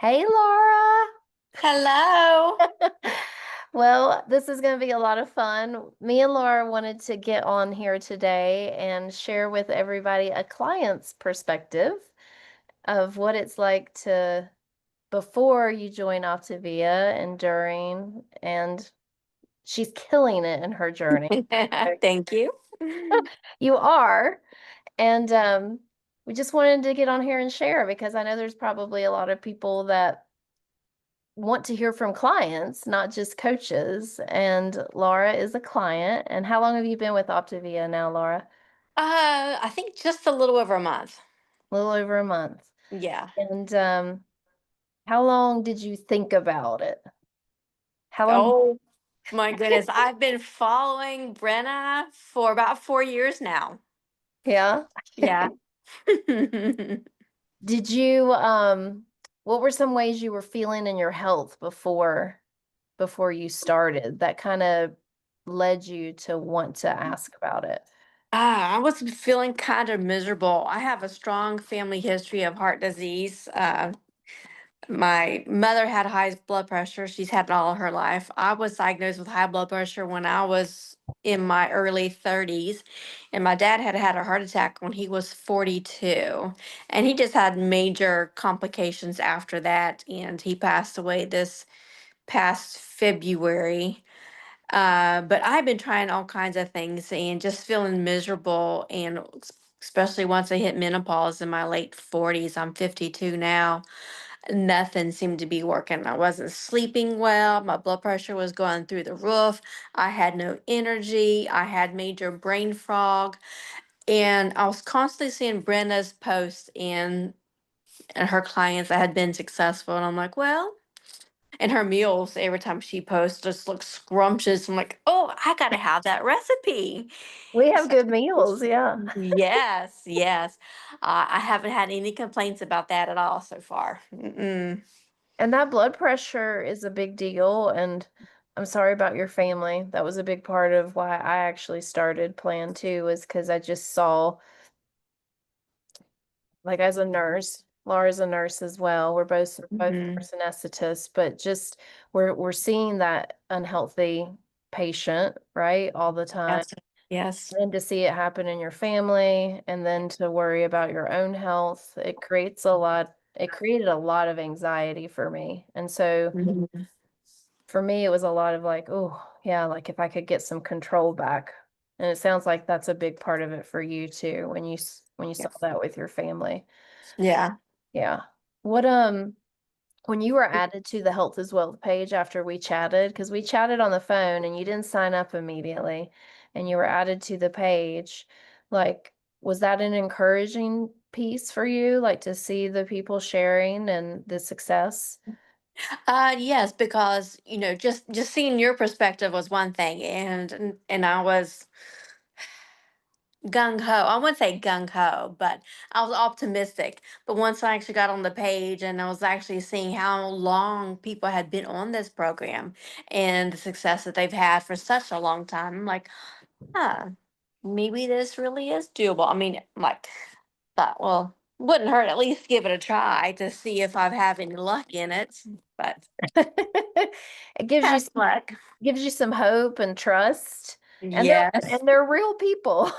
Hey, Laura. Hello. Well, this is going to be a lot of fun. Me and Laura wanted to get on here today and share with everybody a client's perspective of what it's like to before you join OPTAVIA and during, and she's killing it in her journey. Thank you. You are. And we just wanted to get on here and share because I know there's probably a lot of people that want to hear from clients, not just coaches. And Laura is a client. And how long have you been with Optavia now, Laura? I think just a little over a month. A little over a month. Yeah. And how long did you think about it? How long? Oh my goodness. I've been following Brenna for about 4 years now. Yeah. Yeah. Did you what were some ways you were feeling in your health before you started that kind of led you to want to ask about it? I was feeling kind of miserable. I have a strong family history of heart disease. My mother had high blood pressure. She's had it all her life. I was diagnosed with high blood pressure when I was in my early 30s, and my dad had had a heart attack when he was 42. And he just had major complications after that, and he passed away this past February. But I've been trying all kinds of things and just feeling miserable, and especially once I hit menopause in my late 40s. I'm 52 now. Nothing seemed to be working. I wasn't sleeping well. My blood pressure was going through the roof. I had no energy. I had major brain fog. And I was constantly seeing Brenda's posts and her clients that had been successful. And I'm like, well, and her meals every time she posts just look scrumptious. I'm like, oh, I gotta have that recipe. We have So, good meals, yeah. yes, yes. I haven't had any complaints about that at all so far. Mm-mm. And that blood pressure is a big deal. And I'm sorry about your family. That was a big part of why I actually started Plan 2 was because I just saw, like as a nurse, Laura's a nurse as well. We're both Mhm. nurse anesthetists, but just we're seeing that unhealthy patient, right, all the time. Yes, yes. And then to see it happen in your family and then to worry about your own health, it created a lot of anxiety for me. And so Mhm. for me, it was a lot of like, oh, yeah, like if I could get some control back. And it sounds like that's a big part of it for you too, when when you saw Yes. that with your family. Yeah. Yeah. What when you were added to the Health is Wealth page after we chatted, because we chatted on the phone and you didn't sign up immediately, and you were added to the page, like, was that an encouraging piece for you, like to see the people sharing and the success? Yes, because just seeing your perspective was one thing, and I was gung ho. I wouldn't say gung ho, but I was optimistic. But once I actually got on the page and I was actually seeing how long people had been on this program and the success that they've had for such a long time, I'm like, huh, maybe this really is doable. I mean, like, thought, well, wouldn't hurt at least give it a try to see if I've have any luck in it. But It had luck. gives you some hope and trust, and Yes, they're real people.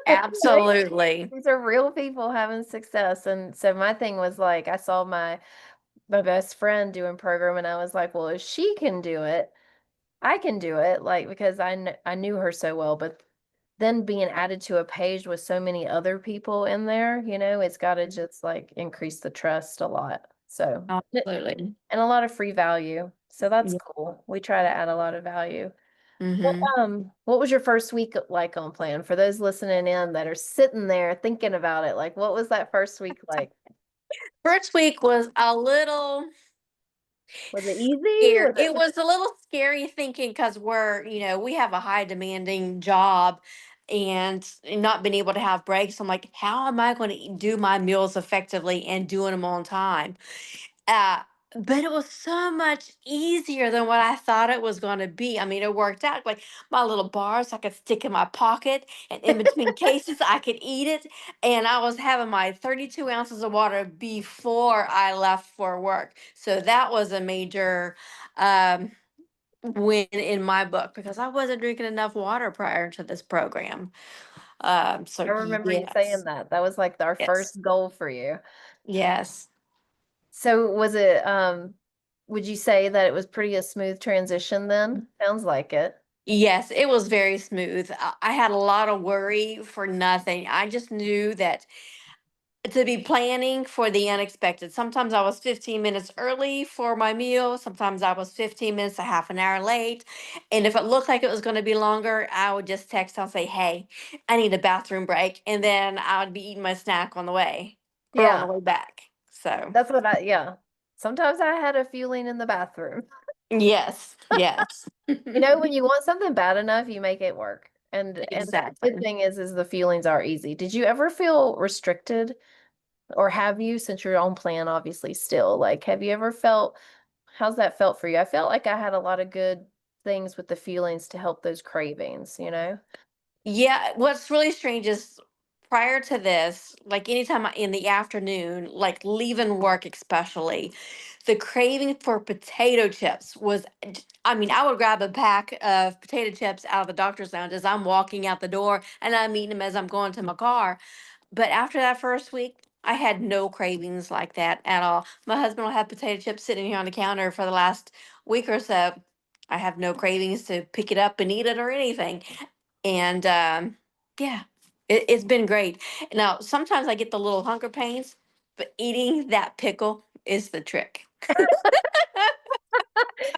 Right? absolutely. These are real people having success. And so my thing was like I saw my best friend doing program and I was like, well, if she can do it, I can do it. Like because I knew her so well, but then being added to a page with so many other people in there, it's got to just like increase the trust a lot. So, Absolutely. and a lot of free value. So that's cool. We try to add a lot of value. Mm-hmm. What was your first week like on plan for those listening in that are sitting there thinking about it? Like, what was that first week like? First week was a little Was it easy? scary. Was It it? was a little scary thinking because we have a high demanding job and not being able to have breaks. I'm like, how am I going to do my meals effectively and doing them on time? Uh, But it was so much easier than what I thought it was going to be. I mean, it worked out like my little bars I could stick in my pocket, and in between cases, I could eat it. And I was having my 32 ounces of water before I left for work. So that was a major um, win in my book because I wasn't drinking enough water prior to this program. I So, remember you saying yes, that. That was like our yes, first goal for you. yes. So was it, would you say that it was pretty a smooth transition then? Sounds like it. Yes, it was very smooth. I had a lot of worry for nothing. I just knew that to be planning for the unexpected. Sometimes I was 15 minutes early for my meal. Sometimes I was 15 minutes to half an hour late. And if it looked like it was going to be longer, I would just text and say, hey, I need a bathroom break. And then I would be eating my snack on the way or on the Yeah, way back. So, that's what yeah. Sometimes I had a feeling in the bathroom. yes, yes. You know, when you want something bad enough, you make it work. And the good Exactly. thing is the feelings are easy. Did you ever feel restricted, or have you, since you're on plan, obviously still, like, have you ever felt, how's that felt for you? I felt like I had a lot of good things with the feelings to help those cravings, you know? Yeah, what's really strange is prior to this, like anytime in the afternoon, like leaving work especially, the craving for potato chips was, I mean, I would grab a pack of potato chips out of the doctor's lounge as I'm walking out the door and I'm eating them as I'm going to my car. But after that first week, I had no cravings like that at all. My husband will have potato chips sitting here on the counter for the last week or so. I have no cravings to pick it up and eat it or anything. And yeah, it's been great. Now, sometimes I get the little hunger pains, but eating that pickle is the trick.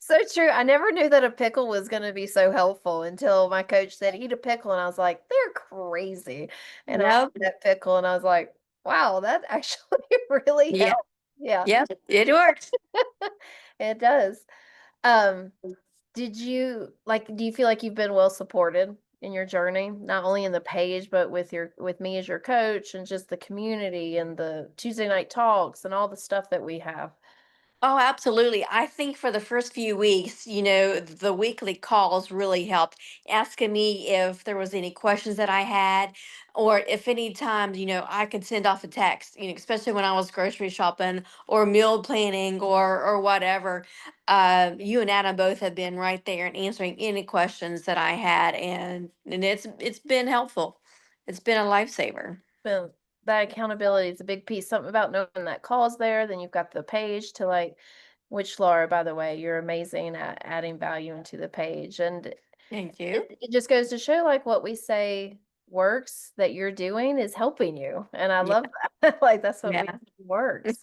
So true. I never knew that a pickle was going to be so helpful until my coach said, eat a pickle. And I was like, they're crazy. And I Yep. ate that pickle and I was like, wow, that actually really Yeah. helped. Yeah, Yep. It works. it does. Um, did you like, do you feel like you've been well supported in your journey, not only in the page, but with with me as your coach and just the community and the Tuesday night talks and all the stuff that we have? Oh, absolutely. I think for the first few weeks, the weekly calls really helped, asking me if there was any questions that I had, or if any times, I could send off a text, especially when I was grocery shopping or meal planning or whatever. You and Adam both have been right there and answering any questions that I had, and it's been helpful. It's been a lifesaver. But that accountability is a big piece. Something about knowing that call's there, then you've got the page to like, which Laura, by the way, you're amazing at adding value into the page. And Thank you. it just goes to show like what we say works that you're doing is helping you. And I Yeah. love that. Like that's what we Yeah. works.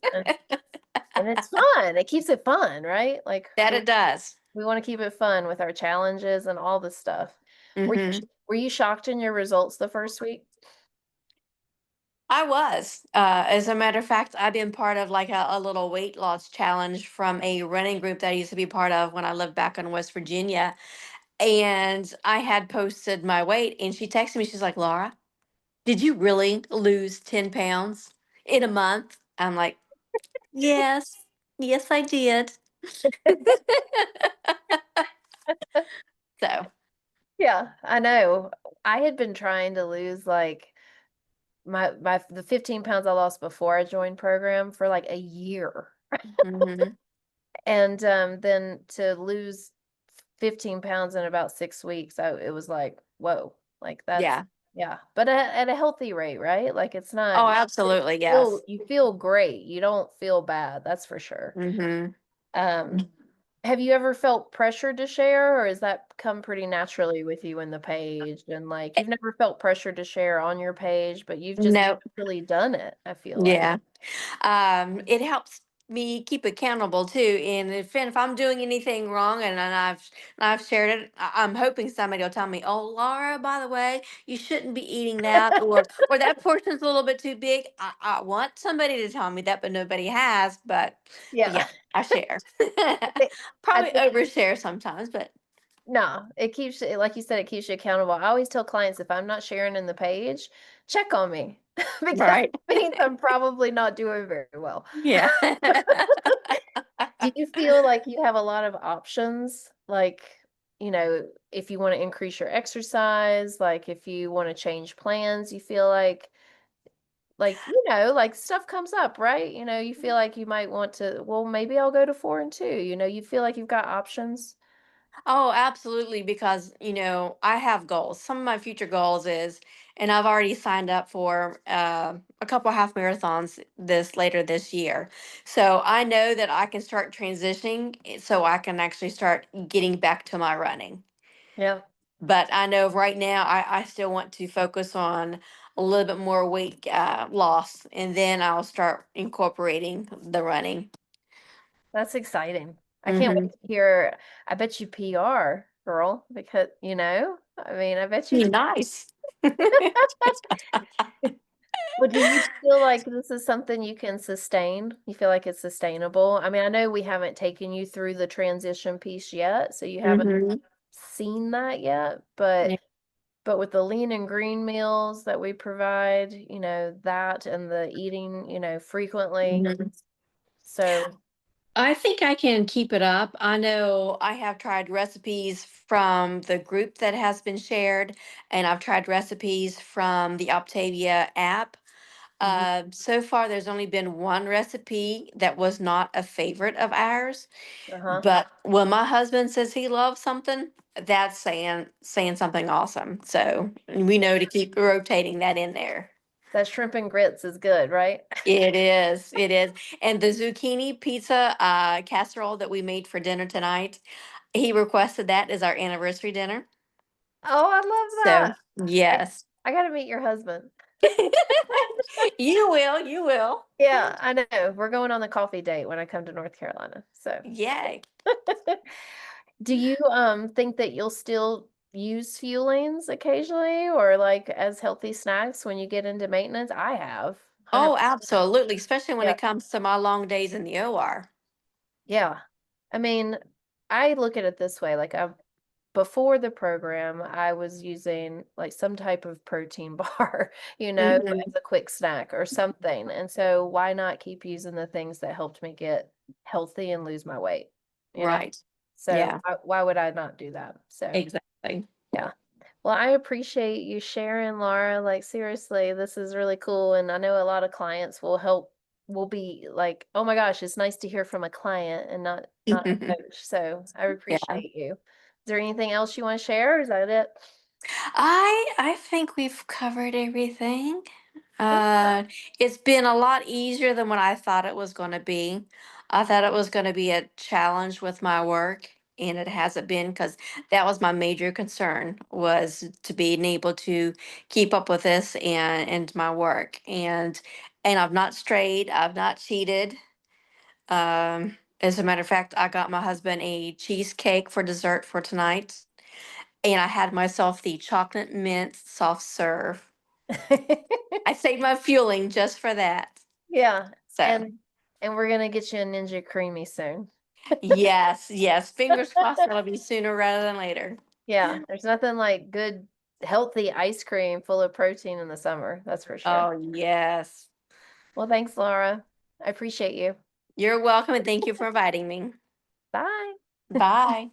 And it's fun. It keeps it fun, right? Like That it does. we want to keep it fun with our challenges and all the stuff. Hmm. Were you shocked in your results the first week? I was. As a matter of fact, I've been part of like a little weight loss challenge from a running group that I used to be part of when I lived back in West Virginia. And I had posted my weight, and she texted me. She's like, Laura, did you really lose 10 pounds in a month? I'm like, yes, yes, I did. So, Yeah, I know. I had been trying to lose like my the 15 pounds I lost before I joined program for like a year. mhm, And then to lose 15 pounds in about 6 weeks, it was like, whoa, like that's yeah. yeah. But at a healthy rate, right? Like it's not Oh, absolutely. feel Yes. you feel great. You don't feel bad, that's for sure. Hmm. Um, have you ever felt pressured to share, or has that come pretty naturally with you in the page? And like you've never felt pressured to share on your page, but you've just No. really done it, I feel like. Yeah. It helps me keep accountable too. And if I'm doing anything wrong and I've shared it, I'm hoping somebody will tell me, "Oh, Laura, by the way, you shouldn't be eating that," or that portion's a little bit too big. I want somebody to tell me that, but nobody has. But Yeah. yeah, I share. I think I Probably think overshare sometimes, but no, it keeps like you said, it keeps you accountable. I always tell clients if I'm not sharing in the page, check on me because right. it means I'm probably not doing very well. Yeah. Do you feel like you have a lot of options? Like, if you want to increase your exercise, like if you want to change plans, you feel like stuff comes up, right? You feel like you might want to, well, maybe I'll go to 4 and 2. You feel like you've got options. Oh, absolutely. Because, I have goals. Some of my future goals is, and I've already signed up for a couple half marathons this later this year. So I know that I can start transitioning so I can actually start getting back to my running. Yeah, But I know right now I still want to focus on a little bit more weight loss, and then I'll start incorporating the running. that's exciting. I can't Mm-hmm. wait to hear. I bet you PR, girl, because, I mean, I bet you do. Nice. Well, do you feel like this is something you can sustain? You feel like it's sustainable? I mean, I know we haven't taken you through the transition piece yet, so you haven't Mm-hmm. seen that yet, but with the lean and green meals that we provide, that and the eating, frequently. Yeah. So, I think I can keep it up. I know I have tried recipes from the group that has been shared, and I've tried recipes from the Optavia app. mhm, So far, there's only been one recipe that was not a favorite of ours. uh-huh. But when my husband says he loves something, that's saying something awesome. So we know to keep rotating that in there. That shrimp and grits is good, right? It is. It is. And the zucchini pizza casserole that we made for dinner tonight, he requested that as our anniversary dinner. Oh, I love So, that. I yes. I gotta meet your husband. You will. You will. Yeah, I know. We're going on the coffee date when I come to North Carolina. So, Yay. do you think that you'll still use fuelings occasionally or like as healthy snacks when you get into maintenance? I have. 100. Oh, absolutely. Especially when Yeah. it comes to my long days in the OR. Yeah. I mean, I look at it this way, like before the program, I was using like some type of protein bar, Hmm. as a quick snack or something. And so why not keep using the things that helped me get healthy and lose my weight, you know? Right. So Yeah, why would I not do that? So exactly. yeah. Well, I appreciate you sharing, Laura. Like, seriously, this is really cool. And I know a lot of clients will be like, oh my gosh, it's nice to hear from a client and not a coach. So I Yeah. appreciate you. Is there anything else you want to share? Is that it? I think we've covered everything. Uh, it's been a lot easier than what I thought it was going to be. I thought it was going to be a challenge with my work, and it hasn't been because that was my major concern was to being able to keep up with this and my work. And I've not strayed, I've not cheated. As a matter of fact, I got my husband a cheesecake for dessert for tonight, and I had myself the chocolate mint soft serve. I saved my fueling just for that. Yeah. So, And we're gonna get you a Ninja Creamy soon. yes, yes. Fingers crossed that'll be sooner rather than later. Yeah, there's nothing like good, healthy ice cream full of protein in the summer. That's for sure. Oh, yes. Well, thanks, Laura. I appreciate you. You're welcome and thank you for inviting me. Bye. Bye.